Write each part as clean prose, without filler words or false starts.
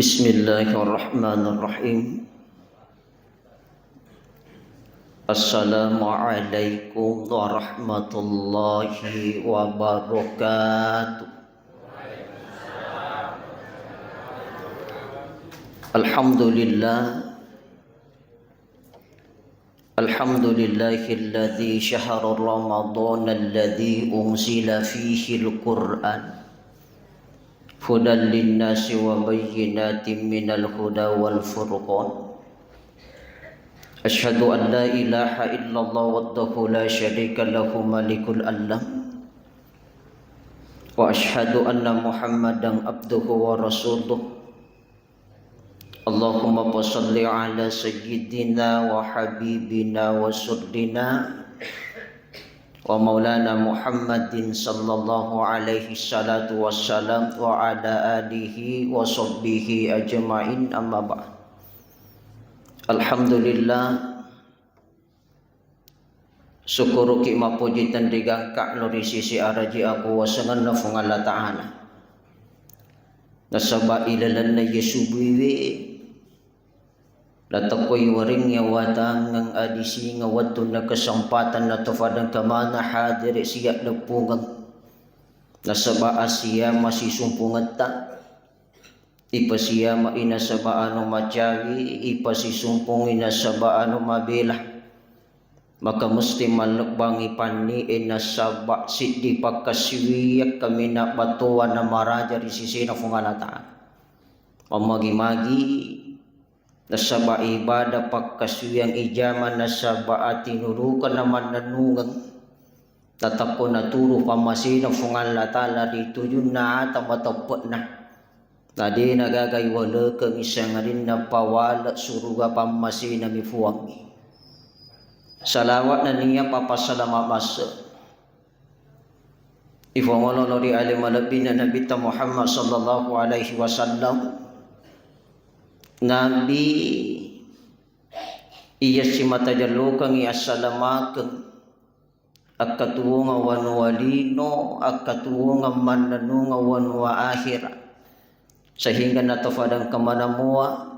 Bismillahirrahmanirrahim. Assalamualaikum warahmatullahi wabarakatuh. Alhamdulillah. Alhamdulillahilladzi syahra Ramadan alladzi unzila fihi al-Qur'an hudan linnasi wa bayyinatin minal huda wal furqan. Asyhadu an la ilaha illallah wahdahu la syarika lahu malikul alam. Wa asyhadu anna Muhammadan abduhu wa rasuluh. Allahumma shalli ala sayyidina wa habibina wa surdina wa maulana Muhammadin sallallahu alaihi salatu wassalam wa ala alihi wa sahbihi ajma'in, amma ba'd. Alhamdulillah, syukur ki mapuji tan digangka lori sisi araji aku wasangan na fung Allah Ta'ala nasaba ilalan na yesubiwi latakoy waring yawatang ng adisi nga wato na kesempatan na tofadang kamana hadir siya nagpungang nasaba siya masisumpungan ta ipa siya mainasaba ano macawi ipa sisumpung inasaba ano mabila maka musti malukbang ipani inasaba sidi pagkasiwiyak kami na batuan na maraja risisi na fungalata mamagi-magi nasaba ibadah pagkasuyang ijaman nasaba atinurukan naman nanungang tatako naturo pamasina fungal latala dito yun na tamatapot na tadi nagagaywala kang isang rin na pawala suruga pamasina mifuwangi salawat na niya papasalama masa ifawala di alim alabin na nabita Muhammad sallallahu alaihi wasallam. Nabi iya si matajalukang iasalamakan akatuwa nga wanwalino akatuwa nga mananu nga wanwa akhira sehingga natofadang kamanamuwa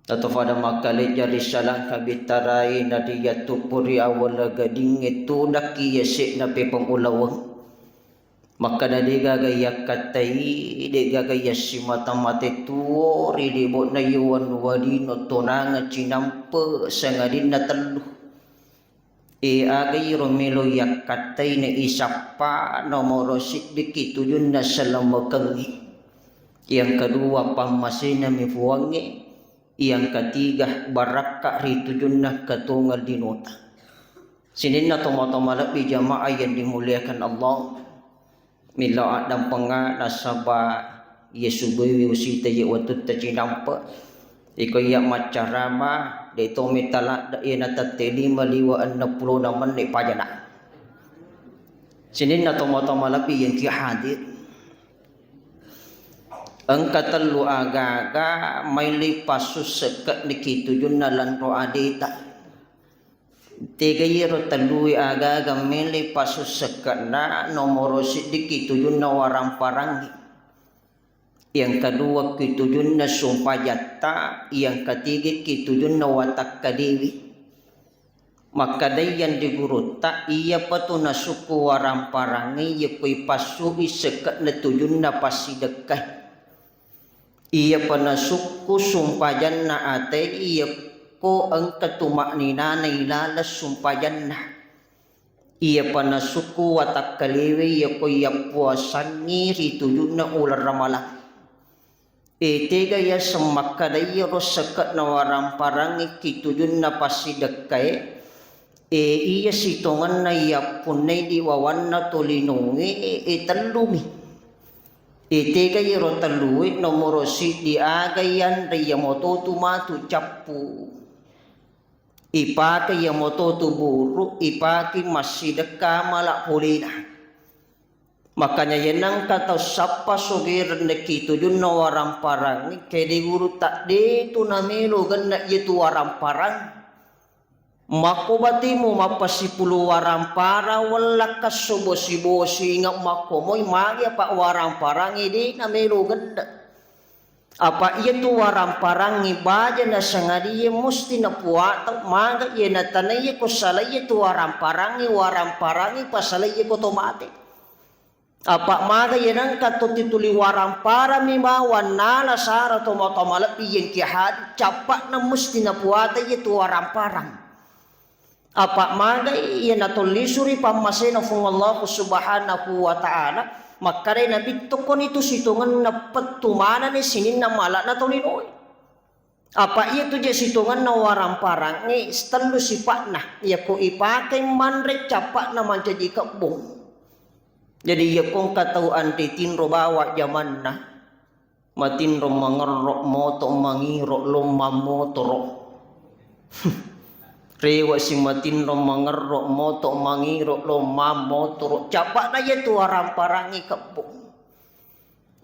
natofadang makalit jari salang kabitaray na diya tupuri awala gading ito nakiyasi na pipangulawang maka na di gagaya katay, di gagaya si mata-mata tuo, rilibot na yuwan walino tunanga cinampa sa nga rin na talo. Agay romelo yak katay na isapa, nomorosik dikito yun na salamakangi. Yang kedua pamasina mifuwangi, yang ketiga baraka rito yun na katungal dinota. Sinin na tumatamala bijamaah yang dimuliakan Allah. Mila adam panga nasaba Yesu bewi usita ye watut ta cinampa iko ya macarama de to mitala da ina tateli maliwa 60 naman ni pajana sinin na tomato malapi yang ki hadir ang katalu agaga may lipasus sekat nikitu yun na lanro adita tiga yero talui aga gamili pasus sekana nomoro sidik itu yun na warang parangi yang kedua itu yun na sumpajata yang ketiga itu yun na watak kadiwi maka dayan diguruta iya patu na suku warang parangi iya koy pasuhi sekat na tuyun na pasidekah iya pa na suku sumpajan na ate iya ko ang katumak ni nanay lalas sumpayan na iya panasuku watak kaliwe iya ko iya puasan ni rito yun na ular ramala tega ya semakaday rosakat na warang parang ikito yun na pasidagkay iya sitongan na iya punay diwawan na tulinungi talumi tega ya rotaluwi nomorosi di agayan raya mototumatu capu ipake yang moto tu buruk ipake masih dekat malak polina makanya yenang kata sapa sogir neki tu junna warang parang kedi guru tak de tu namelo ganda yetu warang parang mako batimu mapasi pulu warang para wala kasobosi-bosi ngak mako moy magi pak warang parang ini namelo ganda Apa ia tu warang parangi baja na sangadi ia musti na puata maga ia na tanai ia ko sala ia tu warang parangi pasala ia ko tomate. Apa maga ia nang kato tituli warang para mimawan nala sara to motomala piyen kihad capak na musti na puata ia tu warang parang. Apa maga ia na tolisuri pamasena fung Allah subhanahu wa ta'ala. Makare nabi tukon itu situngan na petumana ni sinin na malak na tolinoy. Apa iya tu je situngan na warang parang ni selalu sifat nah ia ko ipakai manrek capak na menjadi kebung. Jadi ia kong katauan di tinro bawa zaman nah matinro mangerok moto mangiro lomba motorok. Rewa si matinro mangerok moto mangiro lomba motorok capak na ia tu warang parangi kebung.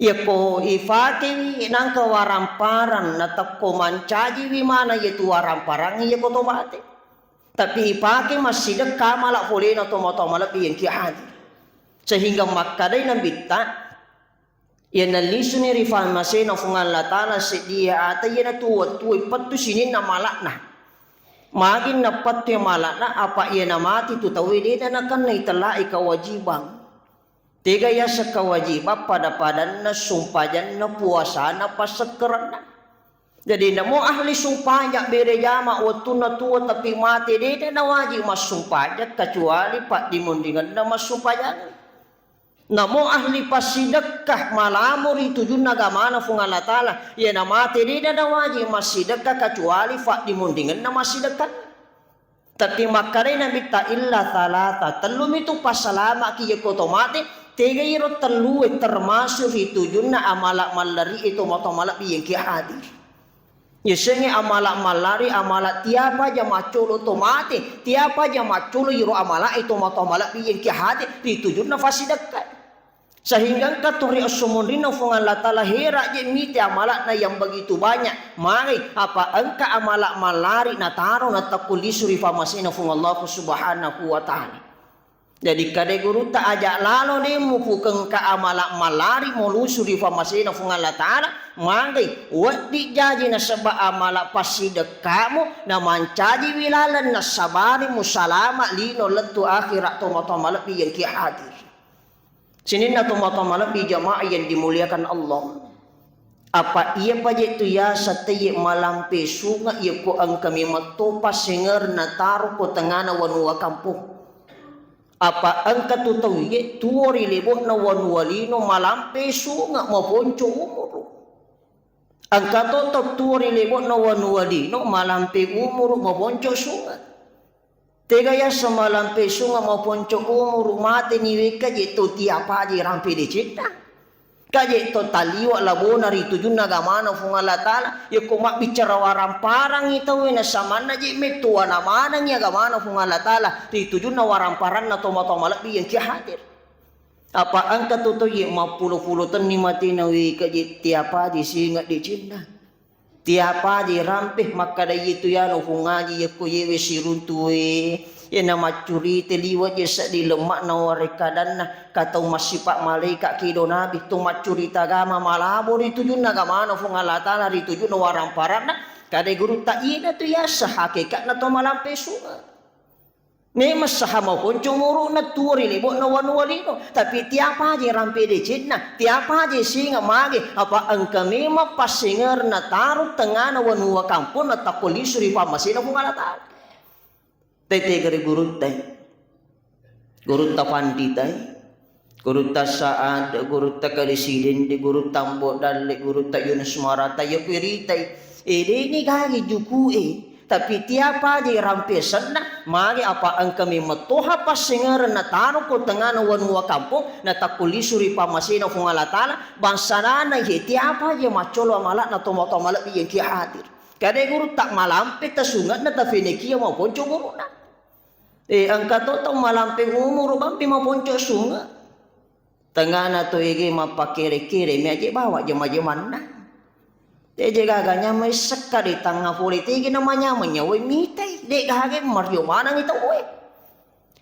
Ia ko ifati nang ka warang parang na takko mancaji wimana ia tu warang parangi ia ko tomate. Tapi ipake masih dekat malak boleh na tomato malak yang kiahadi. Sehingga makadai nabita ia nalisu ni rifan masih na fungal latana sedia ata ia na tuwa patu sinin na malak na. Magin dapat yang malak na apa ia na mati tu tahu dia na kan na italai kewajiban. Tiga ya sekawajiban pada padan na sumpajan na puasa na pasekeran na. Jadi namo ahli sumpahnya bere jama waktu na tua tapi mati dia na wajib mas sumpahnya kecuali pak dimundingan na mas sumpahnya. Namo ahli pasidekah malamur itu jun nagamana fung Allah Ta'ala. Ya na mati dia na wajib mas sidekah kecuali pak dimundingan na mas sidekah. Tapi makare nabi ta illa talata telum itu pasalama ki ko tomate tiga iro telu termasuk itu junna amalak malari itu moto malak yang ki hadir. Yesenge amalak malari amalak tiapa aja macul otomate tiapa aja macul iro amalak itu moto malak yang ki hadir itu junna fasidekat. Sehingga katuri asumundina fungan latala hera je miti amalak na yang begitu banyak. Mari apa engka amalak malari na taro na takulisuri famasina fung Allah subhanahu wa ta'ala. Jadi kade guru tak ajak lalo ni mupukeng ka amalak malari molusuri famasina fung Allah ta'ala. Mari wadi jaji na seba amalak paside kamu na mancaji wilalan na sabari musalama lino letu akhirat tomat-tomat lebih yang kia hadir. Sini na tomat-tomat lebih jamaah yang dimuliakan Allah. Apa ia paje tu ya satye malampe sunga ia ko ang kami matopa singer na taro ko tengana wanua kampung. Apa ang katutaw ye tuori libot na wanualino malampe sunga maponcho umuro. Ang katotok tuori libot na wanualino malampe umuro maponcho sunga. Tega ya semalampe sunga maponcho umuro mate niwe kaje to tiapa je rampe de cita. Kaje to taliwa labona ritu junna gamana funga Allah Ta'ala ya ko mak bicara warang parang itu na samana je metua na mana nya gamana funga Allah Ta'ala ritu junna warang parang na tomato malak yang ki hadir. Apa angka to ye mapuluh-puluh tan ni mati na wi kaje tiapa di singa di cinta. Tiapa di rampeh maka dai itu ya no funga ye ko ye we siruntuwe. Ya nama curi teliwat je di lemak na warekadan na katau masih pak malaikat kido nabi tu macuri tagama malabor itu jun nagamana fung Allah Ta'ala itu jun warang parat na kade guru tak ina tu ya sahakikat na to malampe sunga. Memang sahama pun cumuru na tuori libot na wanualino tapi tiapa je rampe de citna tiapa je singa mage apa angka memang pasinger na taruh tengah na wanua kampung na takulisuri pamasina fung Allah Ta'ala. Tete kare guru ta panditai guru ta saat guru ta presiden di guru tambo dalle guru ta Yunus Marata ya piritai ini gagi juku tapi tiapa di rampesan na mari apa ang kami matoha pasingar na tano ko tengah na wanua kampung na takulisuri pamasina fung Allah Ta'ala bansana na tiapa je macolo malak na tomato malak yang ki hadir kade guru tak malampe ta sungat na ta fenekia maupun guru na ang katoto malampe umur bampi maupun sungat tengah na to ege mapakere-kere mi aje bawa jema-jeman na teje gaganya may sekali tangga politik namanya menyawi mitai dek gage marjo mana ngita we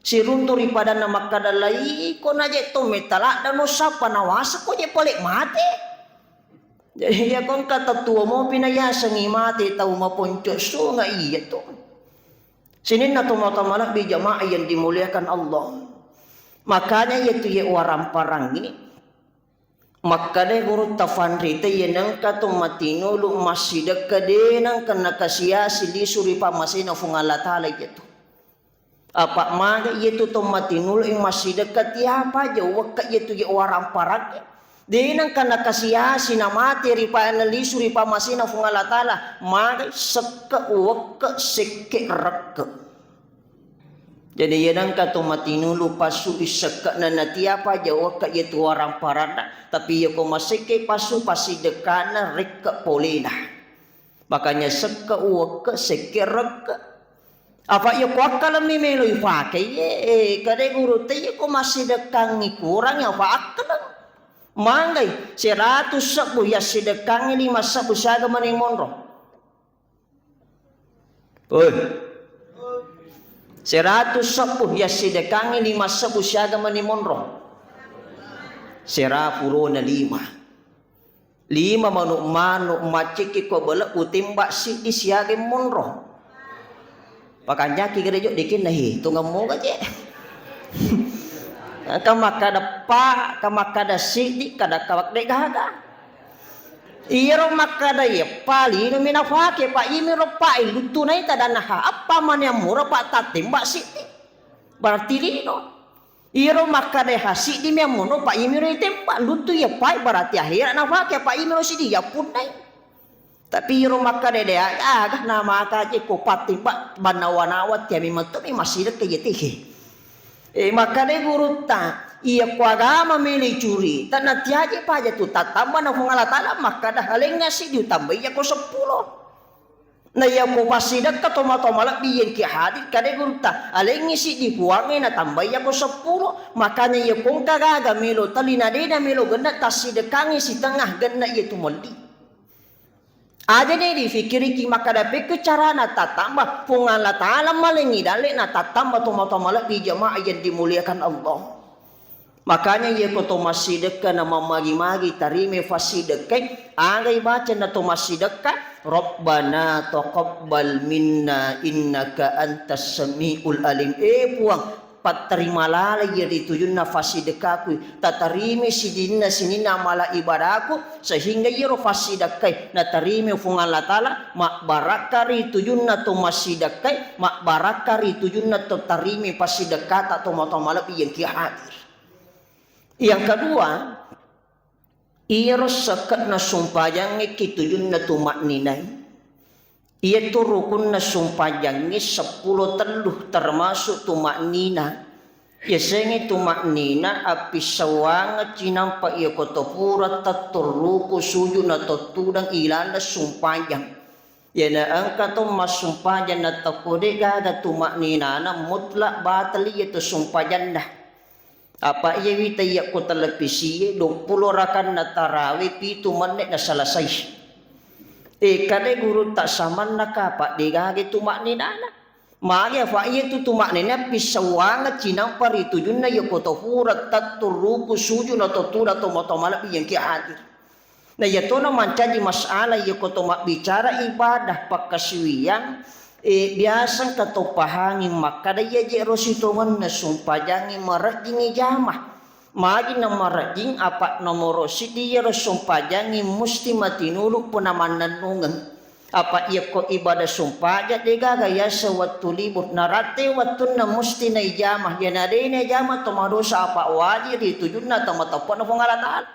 sirunturi pada nama kadalai ko naje to metala dan usap panawasa ko je polik mate Jadi ya kong kata tua mo pinayasa ng imati tau mapunco so nga iya to. Sinin na tumatamala bi jamaah yang dimuliakan Allah. Makanya itu ya orang parang ini. Makanya guru tafandri te yenang kato matinulu masih dekade nang kena kasia sili suri pamasina fungala tala itu. Apa maga itu to matinulu yang masih dekat ya apa jauh ka itu ya orang parang. Dinang kana kasiya sinamati ripa analisu ripa masina fungala tala maga sekka wakka sekke rakka. Jadi yenang kato matinulu pasu isekka na natiapa jawa ka itu orang paranda tapi yako masike pasu pasi dekana rekka polena. Makanya sekka wakka sekke rakka. Apa yako akkalami meloy pakai kade guru te yako masih dekang kurang ya apa akkalang. Manggay 100 sabu ya sedekang ini masa busaga maning monro. Oi. 100 sabu ya sedekang ini masa busaga maning monro. 105. 5 manuk macik ko bala utimba si isiage monro. Pakanya ki gerejo dikin nahi tungam mo gaje. Kamakada pa, kamakada sidi, kada kawak de gaga. Iro makada ya pali no minafake pa imiro pa ilutu na ita danaha apa man yang mura pa tatimba sidi. Berarti lino. Iro makada hasidi mi amuno pa imiro itempa lutu ya pa berarti akhir nafake pa imiro sidi ya punai. Tapi iro makada de aga nama kaje ko patimba banawanawat ya mi matumi masih de kayetihi. Makanya guru ta iya kuagama meli curi tanah tiaje paja tu tatamba na kung alatala maka dah halengnya si ditambah ya ko 10 na ya ko pasidak ka tomatomala biyen ki hadir kade guru ta halengnya si dibuangin na tambah ya ko 10 makanya ya kung kagaga melo talina dena melo ganda tasidekangi si tengah ganda itu moldi. Ada nih difikiri ki maka dapat cara na tatamba pungala taala malengi dale na tatamba tomatomala di jamaah yang dimuliakan Allah. Makanya ya koto masih dekat nama magi-magi tarime fasidekai anggai baca na to masih dekat Rabbana taqabbal minna innaka antas samiul alim puang paterima lalai ya ditujun nafasi dekaku tatarimi sidinna sinina mala ibadaku sehingga yero fasi dekai na tarimi fungan latala mak barakari tujunna to masih dekai mak barakari tujunna to tarimi fasi dekat atau mala yang ki hadir. Yang kedua iro sekat na sumpah yang kitujun na tumak ninay. Ia tu rukun na sumpah yang 10 teluh termasuk tumak nina. Ya sengi tumak nina api sawang cinampa ia kotopura taturruku sujud na totudang ilanda sumpah yang. Ya na angka to mas sumpah yang na takode gaga tumak nina na mutlak batali itu sumpah yang dah. Apa iya wita iya ko televisi 20 rakan na tarawih 7 menit na selesai. Kade guru tak saman na kapak digagi tumak ninana. Magi fa iya tu tumak nina pisawanga cinang pari tujun na yo ko tohurat taturuku sujud na totura to motomala yang ki hadir. Na yato na mancaji masalah yo ko tomak bicara ibadah pakaswiyan biasang katopahangin makada ya jero sitongan na sumpajangin marajing ijamah magi na marajing apa nomoro sidi jero sumpajangin musti matinuluk punamananungan apa iya ko ibadah sumpaja dega gaya sewatu libur narate watun na musti na ijamah ya nadene ijamah tomadosa apa wajir ditujun na tomatopon na pengalataan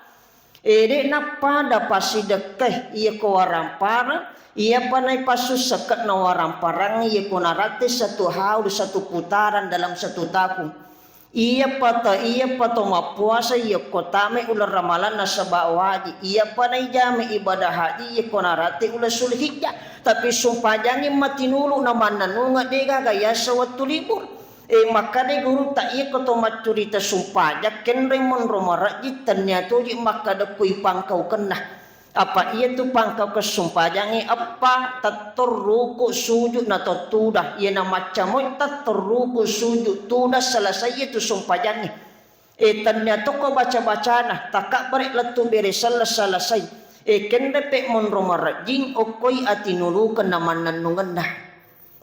ede na pada pasi dekeh iya ko warampara ia panai pasus sekat na waramparang ia ko narate satu haul satu putaran dalam satu tahun. Ia pato mapuasa ia ko tame ular ramalan na sabawaji. Ia panai jami ibadah haji ia ko narate ular sulhijjah. Tapi sumpah jangan matinulu na mananunga dega gaya sewatu libur. Maka de guru tak ia ko to macurita sumpah jaken remon romaraji ternyata maka de kui pangkau kena. Apa ia tu pangkau kesumpajangi apa taturruku sujud na tudah ia na macam taturruku sujud tudah selesai itu sumpajangi ternyata kau baca-baca nah takak balik letu beri selesai kende pe mon romarajing okoi atinulukan naman nanungan na.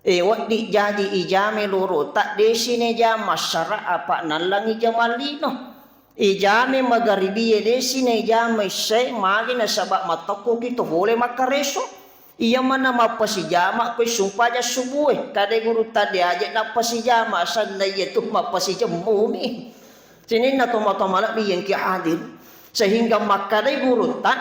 Wat di jadi ijame loro tak desine jama syara apa nalang ijamalino. Ijame magharibi desine ijame say magi na sabak matoko kito boleh makareso. Iya mana mapasijama ko sumpah subuh kade guru tadi aja napasijama asal na itu mapasijamumi. Sini na tomatomala biyen ki hadir sehingga makade guru tak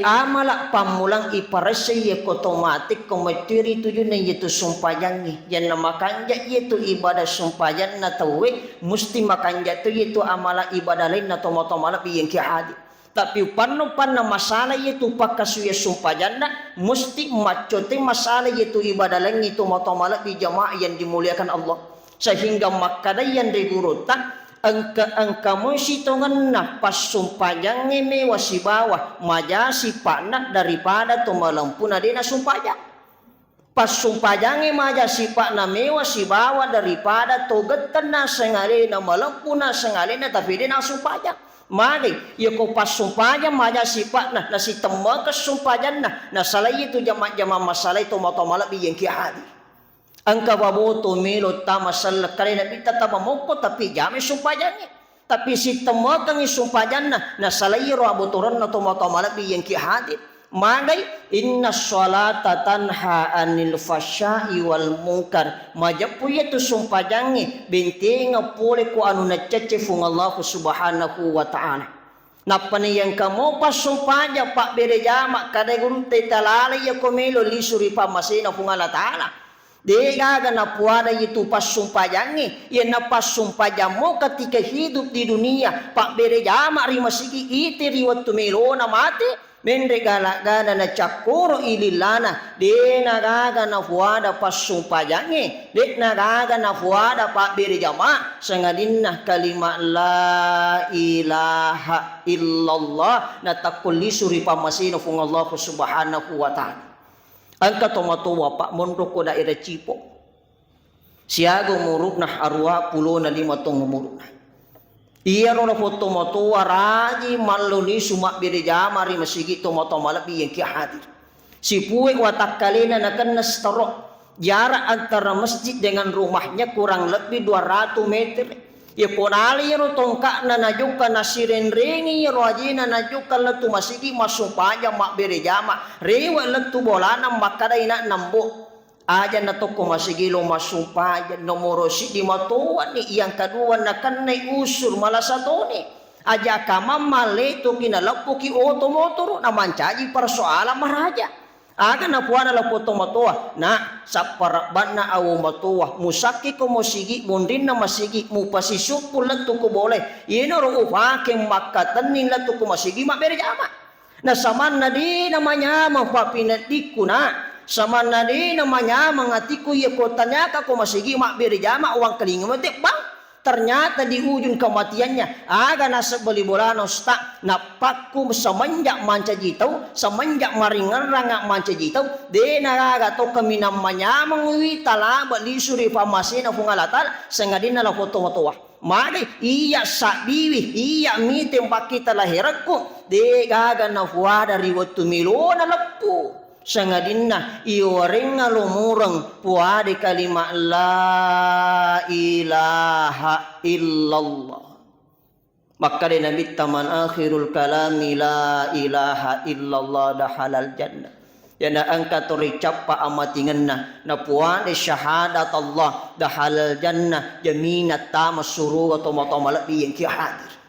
amala pamulang iparasya otomatik komatiri tujuan itu sumpayangi yang makanya itu ibadah sumpayan na tawe musti makanya itu amala ibadah lain na tomatomala biyen ki hadir. Tapi pano masalah itu pakasuya sumpajana mesti macote masalah itu ibadah lain itu motomala di jamaah yang dimuliakan Allah sehingga makada yang digurutan angka musitongan na pas sumpajang mewa si bawah maja si panak daripada tumalampuna dina sumpajang pas sumpajang maja si pakna mewa si bawah daripada togetan na sengalena malampuna sengalena tapi dina sumpajang. Mari, ya ko pas sumpahnya maja sifat na si temma ke sumpahan na salai itu jama masalah itu matamala biyen ki hadi. Angka baboto melo tama sal kali na bita tama moko tapi jame sumpahannya. Tapi si temma kang sumpahan na salai ro abotoran na to matamala biyen ki hadi. Magai inna sholata tanha anil fasya'i wal munkar majapuya tu sumpajangi binti ngapole ko anu nacecefung Allah subhanahu wa ta'ala napani yang kamu pas sumpaja pak berejama kada guru tetalala ya komelo lisuri pamasina fung Allah ta'ala dega na puada itu pas sumpajangi ya na pas sumpajamo ketika hidup di dunia pak berejama rimasigi iti riwat tumelo na mati mendegala gana na cakuro ililana de nagaga na fuada pas sumpajangi de nagaga na fuada pak berjama sengadinna kalima la ilaha illallah na takuli suri pamasino fung Allah subhanahu wa ta'ala angka tomatowa pak mondok ko daerah Cipo siago muruk nah arwa pulo na lima tong muruk nah iya rona foto moto waraji maluli sumak berjama ri masigi to moto malabi yang ki hadir si puwe watak kalena nakan nastarok jarak antara masjid dengan rumahnya kurang lebih 200 meter ya ponali ro tongka na najuka nasiren rengi ro ajina najuka letu masigi masuk paja mak berjama rewa letu bolana makada ina nambo aja na toko masigilo masumpah nomoro si di matuan ni yang kedua na kanay usur malasatoni aja kama maleto kinalapo ki otomotor na mancaji persoalan maraja aga na puana la poto matoa na sa paraban na awo matoa musaki ko mosigi mundin na masigi mu pasisupo lanto ko boleh inoro upake makatan nin lanto ko masigi maberjama na saman na di namanya mapapinatiku na sama nadi namanya mengatiku ya kotanya kako masigi mak berjama uang kelinga mati bang ternyata di ujung kematiannya aga nasa beli bolano sta napakku semenjak manca jitau semenjak maringan rangak manca jitau de naraga to kami namanya mengui tala bali suri famasina fungalatal sengadina la foto motowa mari iya sabiwi iya mitem pakita lahirakku de gaga na fuada riwatu milona leppu sangadinna iwaring ngalumurang puade kalimat la ilaha illallah maka de nabi taman akhirul kalami la ilaha illallah dahalal jannah yana angka toricap pa amatinganna na puade syahadat Allah dahalal jannah jaminat tama suruh atau matamalabi yang ki hadir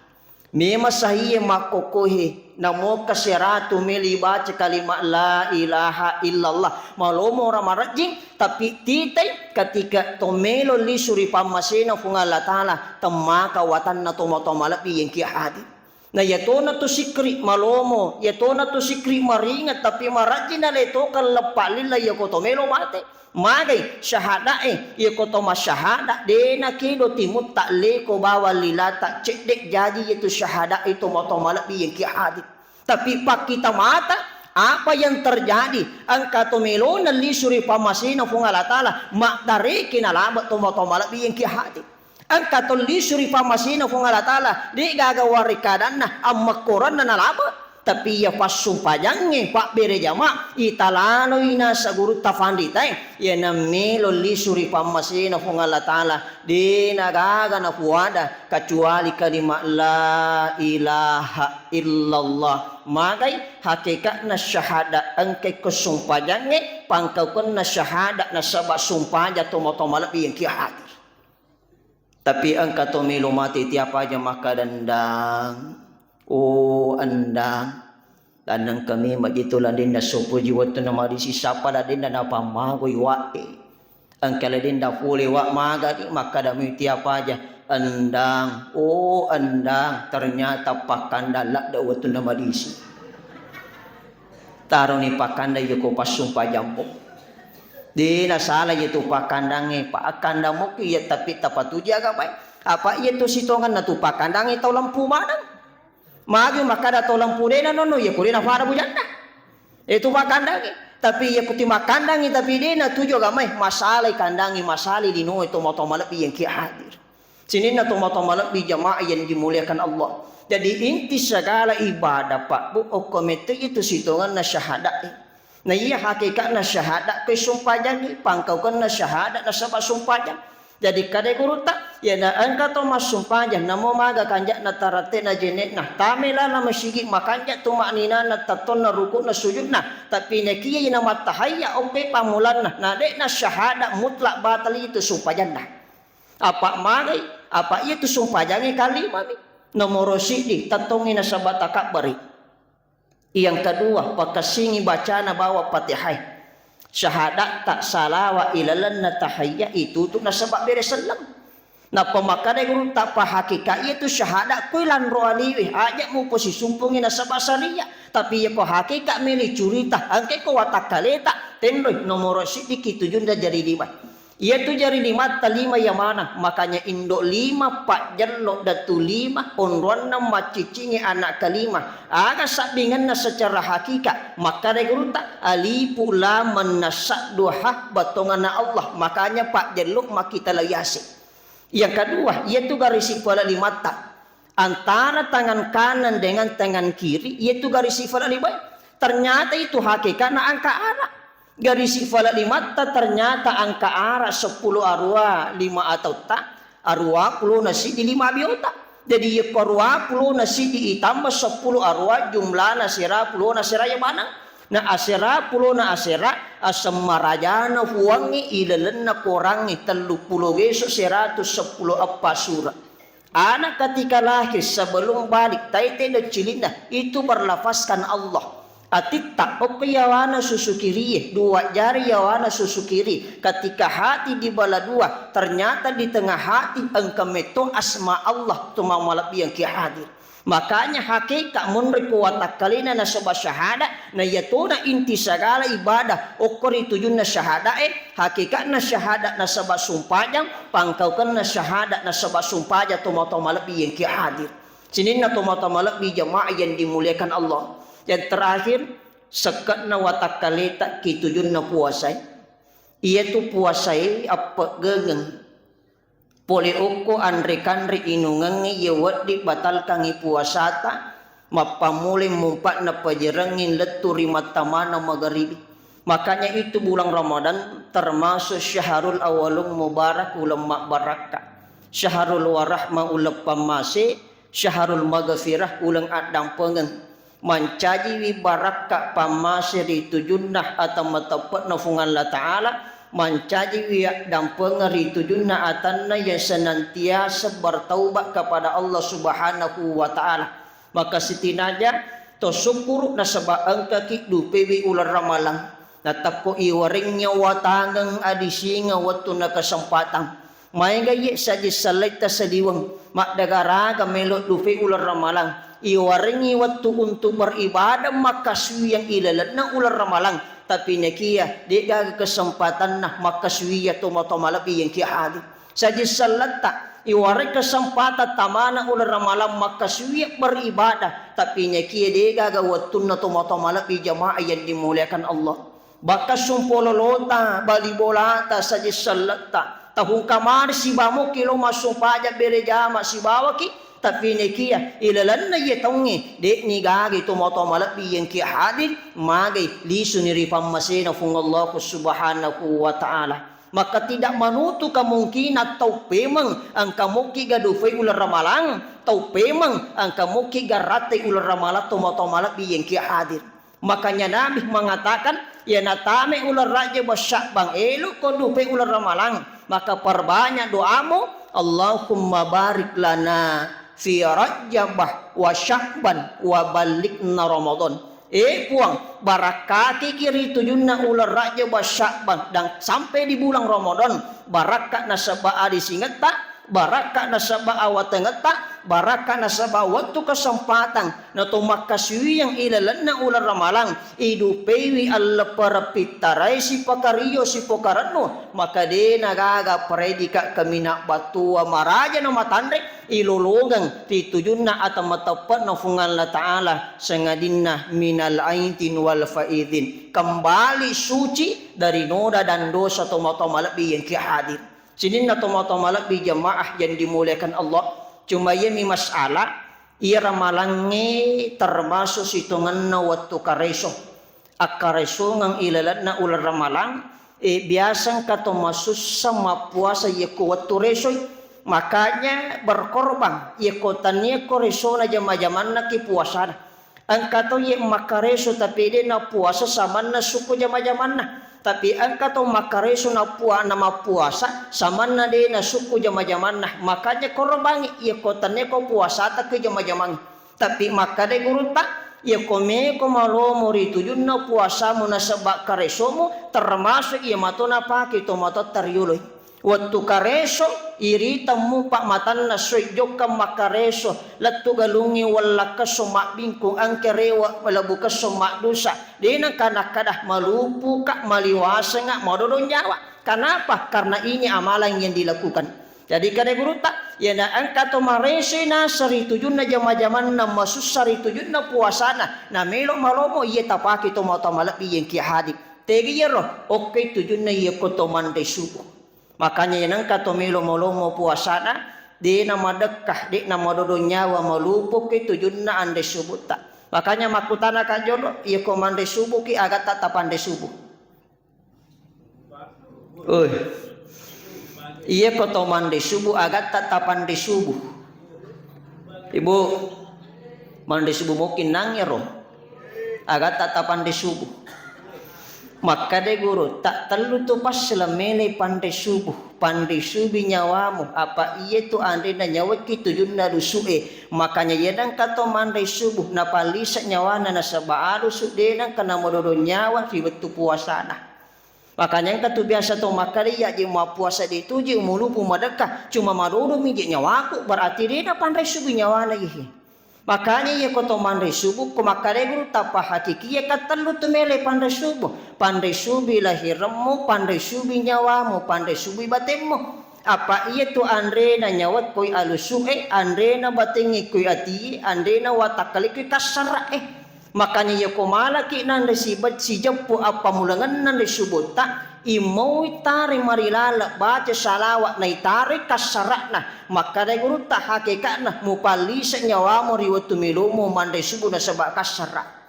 mema sahiye makokohe namo kaseratu melibaca kalimat la ilaha illallah malomo ramarajing tapi titai ketika tomelo li suri pamasena fungala taala temaka watan na tomatomalapi yang ki hadir na yatona to sikri malomo yatona to sikri maringat tapi marajina leto kal lepalilla yako tomelo mate magai syahada yako toma syahada dena kido timut tak leko bawa lila tak cedek jadi itu syahada itu motomalapi yang ki hadir tapi pak kita mata apa yang terjadi angka tomelo na li suri pamasena fungala taala mak dari kinalabat tomatomalapi yang ki hadir angka to li suri pamasena fungala taala di gagawari kadanna amma Quran na nalaba tapi ya pas sumpajange pak bere jama italano ina sa guru tafandi tay ya namelo li suri pamasina fung Allah taala di nagaga na puada kecuali kalimat la ilaha illallah magai hakikat na syahada angke kesumpajange pangkau na syahada na sabak sumpaja tomo-tomo lebih yang kia hadir. Tapi engkau to milo mati tiap aja maka dandang. Oh andang. Dandang kami magitulah dinda sopo jiwa tu nama di siapa dah dinda napa magoi wae. Engkau lah dinda pule wak maga di maka dami tiap aja andang. Oh andang ternyata pakanda lak dah waktu nama di si. Taruh ni pakanda yuko pas sumpah jampo. Di nasala itu pakandange pak kandamu ki ya tapi tapatu jaga baik apa itu sitongan na tu pakandange tau lampu madang magi makada tau lampu dena nono ya kurina fara bujanda itu pakandange tapi ya kuti makandange tapi dena tu juga mai masalah kandange masalah di no itu moto malapi yang ki hadir sini na tu moto malapi jamaah yang dimuliakan Allah jadi inti segala ibadah pak bu komite itu sitongan na syahadat. Nah iya hakikat na syahadat ke sumpajan ni pangkau kan na syahadat na sabak sumpajan. Jadi kadai guru tak ya na angka to mas sumpajan namo maga kanjak na tarate na jenet nah tamela na masyigi makanja tu maknina na taton na ruku na sujud nah tapi ne kiye na matahaya oke pamulan nah dek na syahadat mutlak batal itu sumpajan nah. Apa magai apa itu sumpajan kalimah ni nomor sidi tatongi na sabat takbari. Yang kedua, pakasingi bacana bawa Fatihah. Syahadat tak salawa ilalan na tahiyya itu tu na sebab beres salam. Na pemakade guru tak pahakikat itu syahadat kuilan roaniwi ajak mu posi sumpungi na sebab salia. Tapi ya pahakikat milih curita angke ko watakaleta tendoi nomor sidiki tujunda jari lima. Ia tu jari lima talima yang mana makanya indok lima pak jelok datu lima onruan nama cicingi anak kelima agak sabingan na secara hakikat maka guru tak alifu lam nasak duha batongan Allah makanya pak jelok mak kita layasi. Yang kedua iaitu garis sifat lima tak antara tangan kanan dengan tangan kiri iaitu garis sifat lima ternyata itu hakikat na angka anak. Garis sifat lima ternyata angka arah 10 arwah 5 atau tak arwah 10 nasi di 5 biota jadi ya arwah 10 nasi ditambah 10 arwah jumlah nasira 10 nasira yang mana na asira 10 na asira asemarajana huangi ilalenna korangi 30 besok 110 apa surah anak ketika lahir sebelum balik taite dan cilinda itu berlafazkan Allah Atitta yawana susu kiri dua jari yawana susu kiri ketika hati di bala dua ternyata di tengah hati engkau meto asma Allah tu mamalap yang kia hadir makanya hakikat munri kuwatak kalina na sabah syahadat na yatuna inti segala ibadah okori tujun na syahadat hakikat na syahadat na sabah sumpajang pangkaukan na syahadat na sabah sumpajang tu mamalap yang kia hadir sinin na tu mamalap di jamaah yang dimuliakan Allah. Yang terakhir sekat na watakaleta kitujun na puasai ia tu puasai apa gegeng poli oko andre kanri inungangi yewat di batal kangi puasata mapamuli mumpat na pajerengin leturi matamana magharibi makanya itu bulan Ramadan termasuk syahrul awalung mubarak ulama barakah syahrul warahma ulam pamase syahrul maghfirah ulang adang pengen mancaji wi baraka pamasiri tujunnah atau matapat nafungan Allah Ta'ala mancaji wi dan pengeri tujunnah atanna yang senantiasa bertaubat kepada Allah Subhanahu wa Ta'ala maka sitinaja to syukur na sabak angka kidupe wi ular ramalang natako iwaringnya watangang adisinga watu na kesempatan may gaye saja salita sa diwang makdagara kamelot dupe ular ramalang iwaringi waktu untuk beribadah maka suwi yang ilalat na ular ramalang tapi nakia dia kesempatan nah maka suwi ya tomatomalapi yang kia hadir saja salata iwaring kesempatan tamana ular ramalang maka suwi beribadah tapi nakia dia waktu na tomatomalapi jamaah yang dimuliakan Allah baka sumpololota balibolata saja salata tahun kamar si bamo kilo masuk pajak bere jama si bawaki tapi ni kia ilalan na ye tongi de ni gagi to moto malabi yang kia hadir magai lisu ni rifam masina fung Allah subhanahu wa ta'ala. Maka tidak menutup kemungkinan tau pemang ang kamuki gadufay ular ramalang tau pemang ang kamuki garate ular ramalat tomo-tomalat biyeng kia hadir. Makanya Nabi mengatakan ya natame ular raja basyak bang elu kodufay ular ramalang, maka perbanyak doamu Allahumma barik lana fi rajabah wa syakban wa balikna Ramadan. Puang barakati kiri tujunna ular raja basyaban dan sampai di bulan Ramadan barakat nasabah adi singet tak barakat nasabah awat tenget tak barakat nasabah waktu kesempatan nato makasui yang ilalanna ular ramalang idupewi alla parapitarai si pakario si pokaranno maka de nagaga predika kamina batua maraja na matandre ilologang titujunna atau matapat na fungan la ta'ala sengadinna minal aintin wal faidin kembali suci dari noda dan dosa tomato-malabi yang hadir. Sinin na tomato-malabi jamaah yang dimuliakan Allah cuma ya mi masalah ia ramalangi termasuk hitungan na waktu kareso akareso ngang ilalat na ular ramalang biasang kato masus sama puasa ya waktu reso. Makanya berkorban ye kotanya koreso na jama-jaman na kipuasa angkato ye makareso tapi dia na puasa sama na suku jama-jaman na tapi angkato makareso na puasa sama na dia na suku jama-jaman na makanya korban ye kotanya ko puasa ta ke jama-jaman tapi makade guru tak ye kome ko malo muri tujun na puasa mo na sabak kareso mo termasuk ye mato na pa kito mato taryuloy. Waktu kareso iri tamu pak matan na sojok ka makareso latu galungi wala kasomak bingkung ang kerewa wala buka somak dosa dina kanak kadah malupu kak maliwasa nga mododon nyawa. Kenapa? Karena ini amalan yang dilakukan. Jadi kada guru tak ya na angkat marese na sari tujun na jama-jaman na masus sari tujun na puasana na melok malomo iya tapaki to mau malak yang ki hadik tegi yero oke tujun na iya kotoman de subuh. Makanya yang kato milo molomo puasana di nama dekah di nama dodo nyawa malupu ke tujunna ande subuh tak. Makanya makutana kan jodoh ia komande subuh ki agak tak tapande subuh. Iya koto mande subuh agak tak tapande subuh. Ibu mande subuh mungkin nangero agak tak tapande subuh. Maka de guru tak terlalu tu pas selamene pandai subuh nyawamu apa iya tu ande na nyawa ki tujun na rusue makanya yedang kato mandai subuh na palisa nyawana na sabaaru sudena kana mododo nyawa ribetu puasana makanya katu biasa to makari ya je mau puasa dituji mulupu madakah cuma madodo mije nyawaku berarti dia pandai subuh nyawana ihi. Makanya ya koto mandai subuh kumakare guru tapa hakiki ya katalu tumele pandai subuh lahirmu pandai subuh nyawamu pandai subuh batemmu apa iya tu andre na nyawat koi alusuhe andre na batengi koi ati andre na watakali koi kasara makanya ya kumala ki nanda sibat si japu apa mulangan nanda subuh tak imau tari marilala baca salawat na itari kasarakna maka dari guru tak hakikatna mupalisa nyawamu riwatu milumu mandai subuh na sabak kasarak.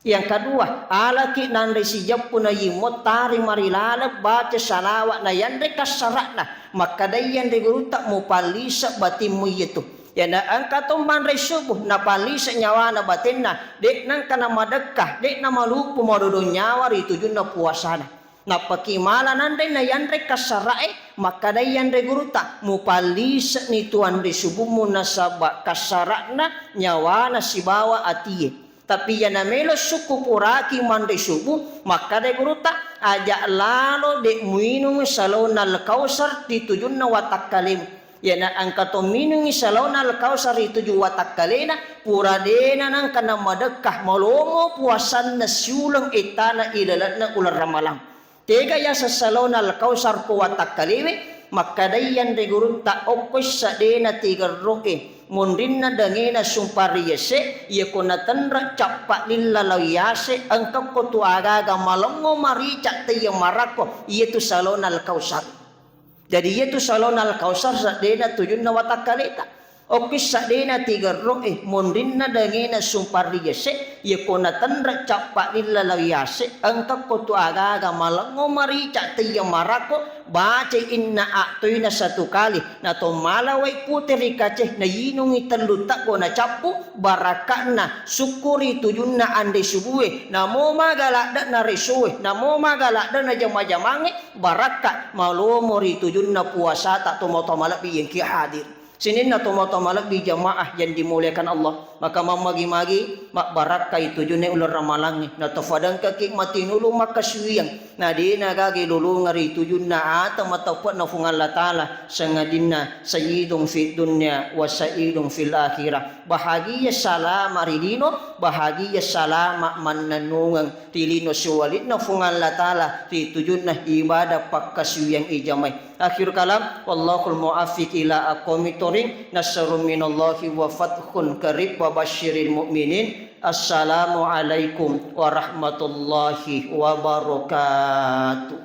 Yang kedua alaki nandai sijap puna yimot tari marilala baca salawat na yandai kasarakna maka dari yandai guru tak mupalisa batimu itu ya na angkato mandai subuh na palisa nyawana batinna dek nang kana madekah dek na malupu madodo nyawa ritujun na puasana na pakimala nandai na yandai kasarae maka dari yandai guru tak mupalisa ni tuan de subuh mu nasaba kasarakna nyawana sibawa atiye tapi ya namelo suku puraki mandai subuh maka dari guru tak ajak lalo dek minum salonal kausar ditujun na watak kalim ya na angkato minum salonal kausar dituju watak kalena puradena nang kana madekah malomo puasan na siulang itana ilalat na ular ramalang tega ya sasalonal kausar ko watak kalime makadayan de guru ta okos sa dena tiga roke mundinna dangena sumpariyase ye kona tanra cappa lillalawiyase angkap ko tu agaga malongo marica te yang marako itu salonal kausar jadi itu salonal kausar sa dena tujun na watak kaleta O kisah dena tiga roh mondin na dangena sumpari yase ye kona tandra capak lilla lawiyase angka kotu aga malango marica tiya marako baca inna atoy na satu kali na to malaway puteri kace na yinungi talutak ko na capu baraka na sukuri tujun na ande subuhe na mo magalakda na resuwe na mo magalakda na jamajamange baraka malomori tujun na puasa tak tumoto malabi yang ki hadir. Sinin na tumotomalak di jamaah yang dimuliakan Allah. Maka mamagi-magi mak barakah itu junai ular ramalangi. Na tafadang kakik mati nulu maka suyang. Na di nagagi lulu ngari itu junna ata matapot na fungal la ta'ala. Sangadina sayyidung fi dunya wa sayyidung fil akhirah. Bahagia salam aridino. Bahagia salam mananungang tilino suwalit na fungal la ta'ala. Itu junna ibadah pakasuyang ijamay. Akhir kalam wallahul mu'affiq ila aqwamit thoriq nasrun minallahi wa fathun qarib wa basyiril mu'minin. Assalamu alaikum warahmatullahi wabarakatuh.